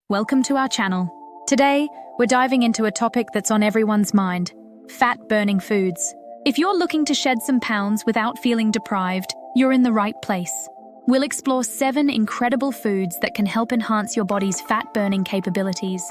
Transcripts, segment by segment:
Welcome to our channel. Today, we're diving into a topic that's on everyone's mind: fat-burning foods. If you're looking to shed some pounds without feeling deprived, you're in the right place. We'll explore 7 incredible foods that can help enhance your body's fat-burning capabilities.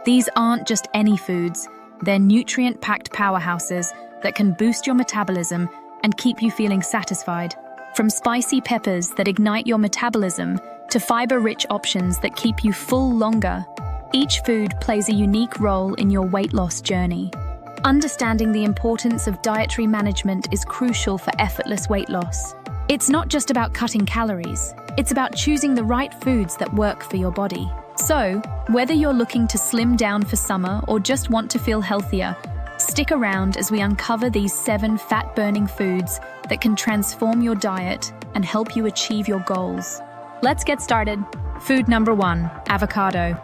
These aren't just any foods, they're nutrient-packed powerhouses that can boost your metabolism and keep you feeling satisfied. From spicy peppers that ignite your metabolism to fiber-rich options that keep you full longer, each food plays a unique role in your weight loss journey. Understanding the importance of dietary management is crucial for effortless weight loss. It's not just about cutting calories, it's about choosing the right foods that work for your body. So, whether you're looking to slim down for summer or just want to feel healthier, stick around as we uncover these 7 fat-burning foods that can transform your diet and help you achieve your goals. Let's get started. Food number 1, avocado.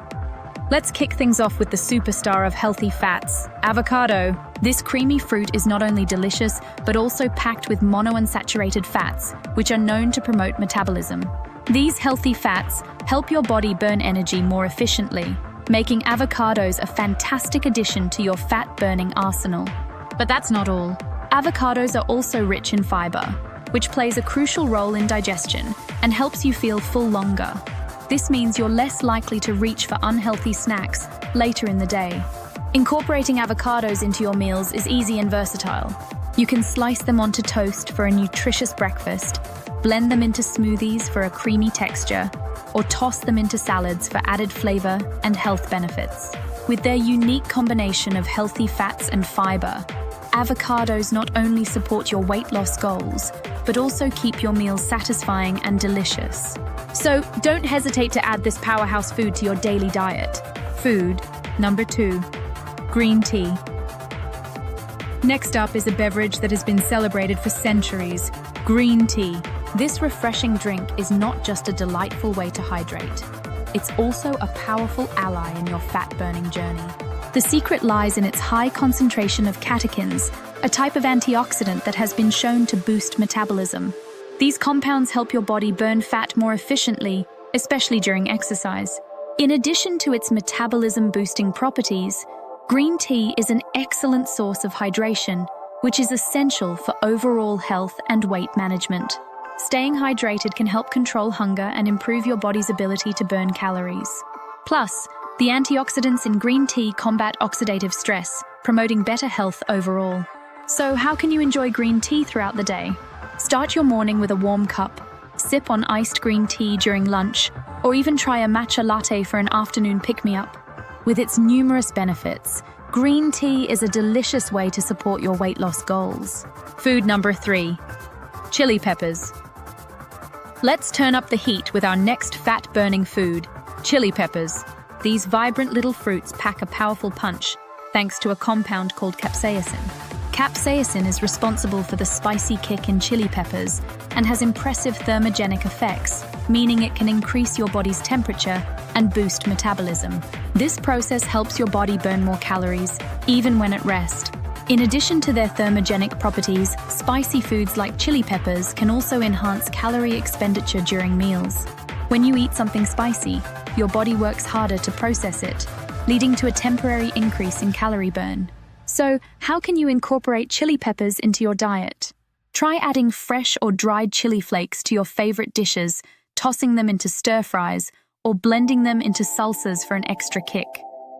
Let's kick things off with the superstar of healthy fats, avocado. This creamy fruit is not only delicious, but also packed with monounsaturated fats, which are known to promote metabolism. These healthy fats help your body burn energy more efficiently, making avocados a fantastic addition to your fat-burning arsenal. But that's not all. Avocados are also rich in fiber, which plays a crucial role in digestion and helps you feel full longer. This means you're less likely to reach for unhealthy snacks later in the day. Incorporating avocados into your meals is easy and versatile. You can slice them onto toast for a nutritious breakfast, blend them into smoothies for a creamy texture, or toss them into salads for added flavor and health benefits. With their unique combination of healthy fats and fiber, avocados not only support your weight loss goals, but also keep your meals satisfying and delicious. So don't hesitate to add this powerhouse food to your daily diet. Food number 2, green tea. Next up is a beverage that has been celebrated for centuries: green tea. This refreshing drink is not just a delightful way to hydrate. It's also a powerful ally in your fat-burning journey. The secret lies in its high concentration of catechins, a type of antioxidant that has been shown to boost metabolism. These compounds help your body burn fat more efficiently, especially during exercise. In addition to its metabolism-boosting properties, green tea is an excellent source of hydration, which is essential for overall health and weight management. Staying hydrated can help control hunger and improve your body's ability to burn calories. Plus, the antioxidants in green tea combat oxidative stress, promoting better health overall. So how can you enjoy green tea throughout the day? Start your morning with a warm cup, sip on iced green tea during lunch, or even try a matcha latte for an afternoon pick-me-up. With its numerous benefits, green tea is a delicious way to support your weight loss goals. Food number 3, chili peppers. Let's turn up the heat with our next fat-burning food, chili peppers. These vibrant little fruits pack a powerful punch, thanks to a compound called capsaicin. Capsaicin is responsible for the spicy kick in chili peppers and has impressive thermogenic effects, meaning it can increase your body's temperature and boost metabolism. This process helps your body burn more calories, even when at rest. In addition to their thermogenic properties, spicy foods like chili peppers can also enhance calorie expenditure during meals. When you eat something spicy, your body works harder to process it, leading to a temporary increase in calorie burn. So, how can you incorporate chili peppers into your diet? Try adding fresh or dried chili flakes to your favorite dishes, tossing them into stir-fries, or blending them into salsas for an extra kick.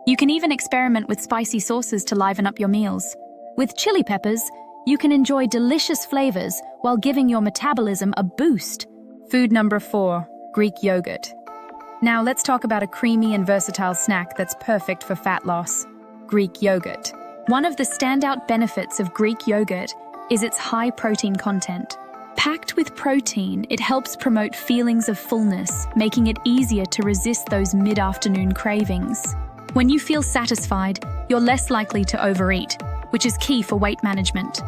You can even experiment with spicy sauces to liven up your meals. With chili peppers, you can enjoy delicious flavors while giving your metabolism a boost. Food number 4, Greek yogurt. Now let's talk about a creamy and versatile snack that's perfect for fat loss: Greek yogurt. One of the standout benefits of Greek yogurt is its high protein content. Packed with protein, it helps promote feelings of fullness, making it easier to resist those mid-afternoon cravings. When you feel satisfied, you're less likely to overeat, which is key for weight management.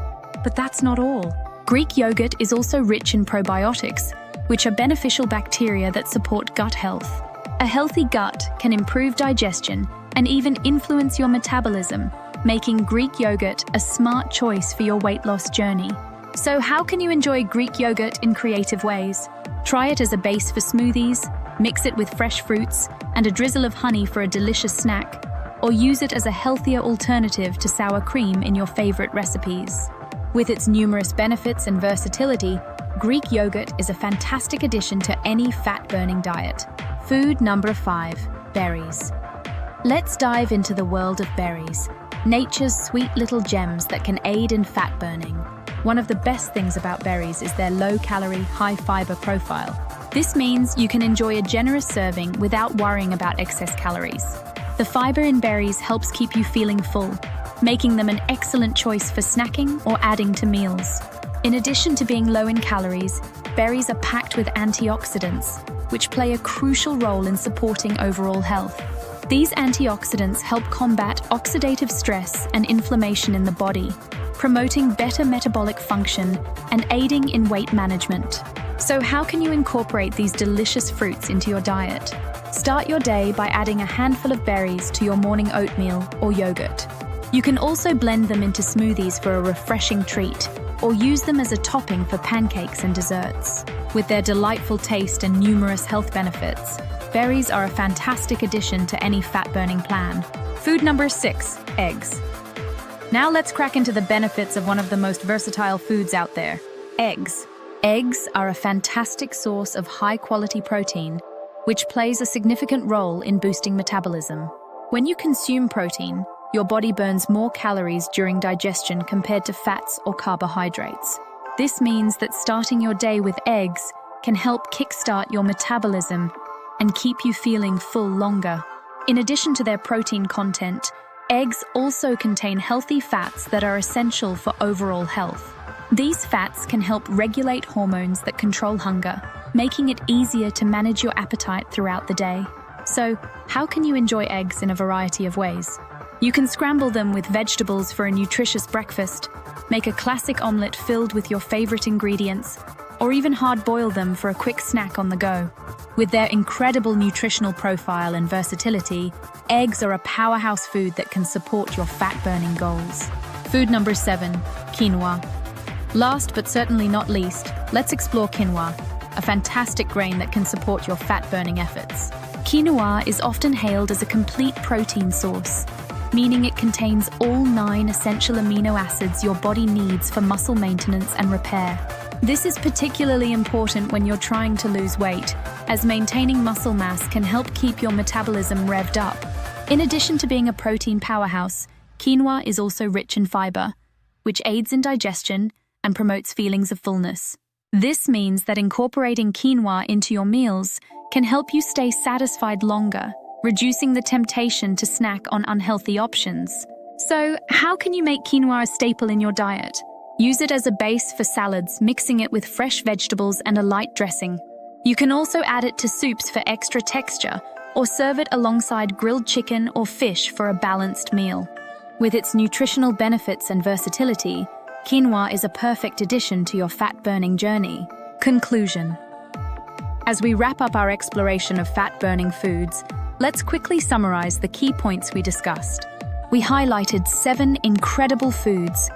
But that's not all. Greek yogurt is also rich in probiotics, which are beneficial bacteria that support gut health. A healthy gut can improve digestion and even influence your metabolism, making Greek yogurt a smart choice for your weight loss journey. So how can you enjoy Greek yogurt in creative ways? Try it as a base for smoothies, mix it with fresh fruits, and a drizzle of honey for a delicious snack, or use it as a healthier alternative to sour cream in your favorite recipes. With its numerous benefits and versatility, Greek yogurt is a fantastic addition to any fat-burning diet. Food number 5, berries. Let's dive into the world of berries, nature's sweet little gems that can aid in fat burning. One of the best things about berries is their low-calorie, high-fiber profile. This means you can enjoy a generous serving without worrying about excess calories. The fiber in berries helps keep you feeling full, making them an excellent choice for snacking or adding to meals. In addition to being low in calories, berries are packed with antioxidants, which play a crucial role in supporting overall health. These antioxidants help combat oxidative stress and inflammation in the body, promoting better metabolic function and aiding in weight management. So how can you incorporate these delicious fruits into your diet? Start your day by adding a handful of berries to your morning oatmeal or yogurt. You can also blend them into smoothies for a refreshing treat, or use them as a topping for pancakes and desserts. With their delightful taste and numerous health benefits, berries are a fantastic addition to any fat-burning plan. Food number 6, eggs. Now let's crack into the benefits of one of the most versatile foods out there, eggs. Eggs are a fantastic source of high-quality protein, which plays a significant role in boosting metabolism. When you consume protein, your body burns more calories during digestion compared to fats or carbohydrates. This means that starting your day with eggs can help kickstart your metabolism and keep you feeling full longer. In addition to their protein content, eggs also contain healthy fats that are essential for overall health. These fats can help regulate hormones that control hunger, making it easier to manage your appetite throughout the day. So, how can you enjoy eggs in a variety of ways? You can scramble them with vegetables for a nutritious breakfast, make a classic omelette filled with your favorite ingredients, or even hard-boil them for a quick snack on the go. With their incredible nutritional profile and versatility, eggs are a powerhouse food that can support your fat-burning goals. Food number 7, quinoa. Last but certainly not least, let's explore quinoa, a fantastic grain that can support your fat-burning efforts. Quinoa is often hailed as a complete protein source, meaning it contains all 9 essential amino acids your body needs for muscle maintenance and repair. This is particularly important when you're trying to lose weight, as maintaining muscle mass can help keep your metabolism revved up. In addition to being a protein powerhouse, quinoa is also rich in fiber, which aids in digestion and promotes feelings of fullness. This means that incorporating quinoa into your meals can help you stay satisfied longer, reducing the temptation to snack on unhealthy options. So, how can you make quinoa a staple in your diet? Use it as a base for salads, mixing it with fresh vegetables and a light dressing. You can also add it to soups for extra texture, or serve it alongside grilled chicken or fish for a balanced meal. With its nutritional benefits and versatility, quinoa is a perfect addition to your fat-burning journey. Conclusion. As we wrap up our exploration of fat-burning foods, let's quickly summarize the key points we discussed. We highlighted 7 incredible foods: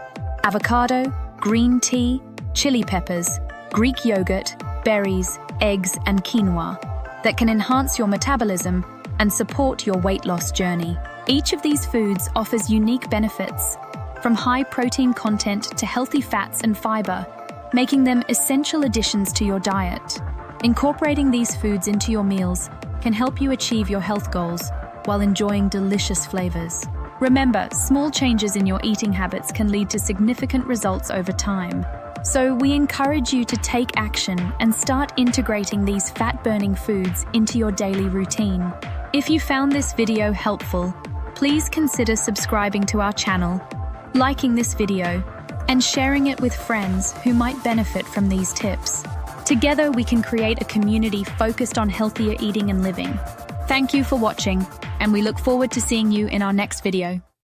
avocado, green tea, chili peppers, Greek yogurt, berries, eggs, and quinoa that can enhance your metabolism and support your weight loss journey. Each of these foods offers unique benefits, from high protein content to healthy fats and fiber, making them essential additions to your diet. Incorporating these foods into your meals can help you achieve your health goals while enjoying delicious flavors. Remember, small changes in your eating habits can lead to significant results over time. So we encourage you to take action and start integrating these fat-burning foods into your daily routine. If you found this video helpful, please consider subscribing to our channel, liking this video, and sharing it with friends who might benefit from these tips. Together, we can create a community focused on healthier eating and living. Thank you for watching, and we look forward to seeing you in our next video.